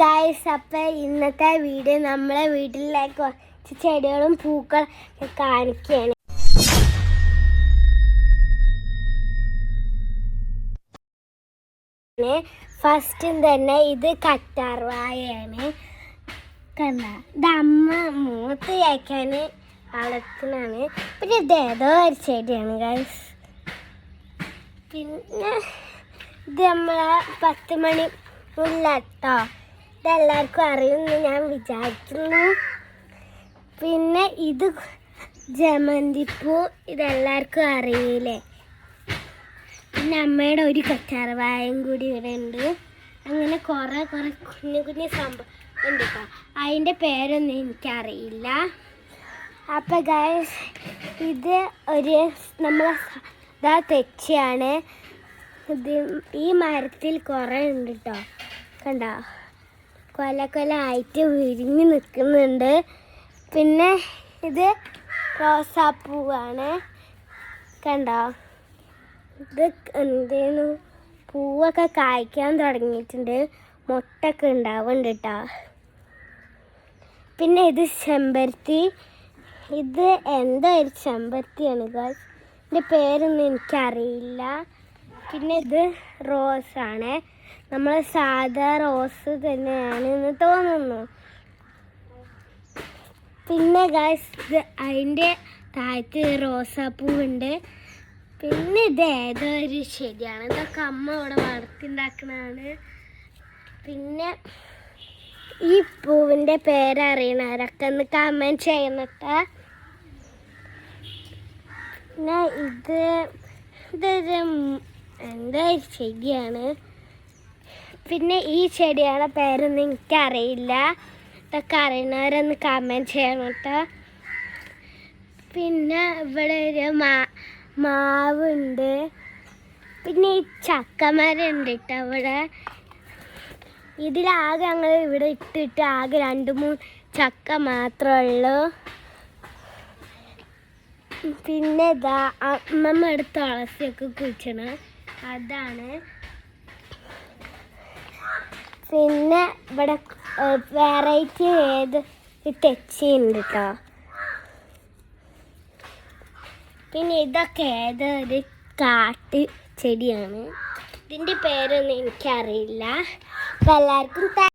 Guys, അപ്പം ഇന്നത്തെ video നമ്മളെ വീട്ടിലേക്ക് കുറച്ച് ചെടികളും പൂക്കളും കാണിക്കുകയാണ്. ഫസ്റ്റും തന്നെ ഇത് കറ്റാർവാഴയാണ്. കണ്ട, ഇത് അമ്മ മൂത്ത് കഴിക്കാൻ വളർത്തുന്നതാണ്. പിന്നെ ഇത് ഏതോ ഒരു ചെടിയാണ് ഗായ്സ്. പിന്നെ ഇത് നമ്മളെ 10 മണി മുല്ല കേട്ടോ. ഇതെല്ലാവർക്കും അറിയുമെന്ന് ഞാൻ വിചാരിക്കുന്നു. പിന്നെ ഇത് ജമന്തിപ്പൂ, ഇതെല്ലാവർക്കും അറിയില്ലേ. പിന്നെ അമ്മയുടെ ഒരു കറ്റാർവാഴയും കൂടി ഇവിടെ ഉണ്ട്. അങ്ങനെ കുറേ കുഞ്ഞു കുഞ്ഞു സംഭവം ഉണ്ട് കേട്ടോ. അതിൻ്റെ പേരൊന്നും എനിക്കറിയില്ല. അപ്പം ഗൈസ്, ഇത് ഒരു നമ്മളെ തെച്ചിയാണ്. ഇത് ഈ മരത്തിൽ കുറേ ഉണ്ട് കേട്ടോ. കണ്ടോ, കൊല ആയിട്ട് വിരിഞ്ഞ് നിൽക്കുന്നുണ്ട്. പിന്നെ ഇത് റോസാപ്പൂവാണ്. കണ്ടോ, ഇത് എന്തേനു പൂവൊക്കെ കായ്ക്കാൻ തുടങ്ങിയിട്ടുണ്ട്. മുട്ടൊക്കെ ഉണ്ടാവുന്നുണ്ട് കേട്ടോ. പിന്നെ ഇത് ചെമ്പരത്തി. ഇത് എന്തോ ഒരു ചെമ്പരത്തിയാണ് ഗൈസ്. ഇതിൻ്റെ പേരൊന്നും എനിക്കറിയില്ല. പിന്നെ ഇത് റോസാണ്. നമ്മൾ സാധാ റോസ് തന്നെയാണെന്ന് തോന്നുന്നു. പിന്നെ ഗൈസ്, ഇത് അതിൻ്റെ താഴത്ത് റോസാപ്പൂവുണ്ട്. പിന്നെ ഇത് ഏതോ ഒരു ചെടിയാണ്. ഇതൊക്കെ അമ്മ ഇവിടെ വളർത്തിണ്ടാക്കുന്നതാണ്. പിന്നെ ഈ പൂവിൻ്റെ പേരറിയണവരൊക്കെ ഒന്ന് കമൻറ്റ് ചെയ്യുന്നിട്ട്. പിന്നെ ഇതൊരു എന്താ ചെടിയാണ്. പിന്നെ ഈ ചെടിയുടെ പേരൊന്നും എനിക്കറിയില്ല. ഇതൊക്കെ അറിയുന്നവരൊന്ന് കമൻറ്റ് ചെയ്യണം കേട്ടോ. പിന്നെ ഇവിടെ ഒരു മാവുണ്ട്. പിന്നെ ഈ ചക്കമരം ഉണ്ട് കേട്ടോ ഇവിടെ. ഇതിലാകെ ഞങ്ങൾ ഇവിടെ ഇട്ടിട്ട് ആകെ 2-3 ചക്ക മാത്രമേ ഉള്ളൂ. പിന്നെ ഇതാ അമ്മമ്മ എടുത്ത് തുളസിയൊക്കെ കുഴിച്ചണം, അതാണ്. പിന്നെ ഇവിടെ വെറൈറ്റി തെച്ചിയുണ്ട് കേട്ടോ. പിന്നെ ഇതൊക്കെ ഏതൊരു കാട്ട് ചെടിയാണ്. ഇതിൻ്റെ പേരൊന്നും എനിക്കറിയില്ല. അപ്പം എല്ലാവർക്കും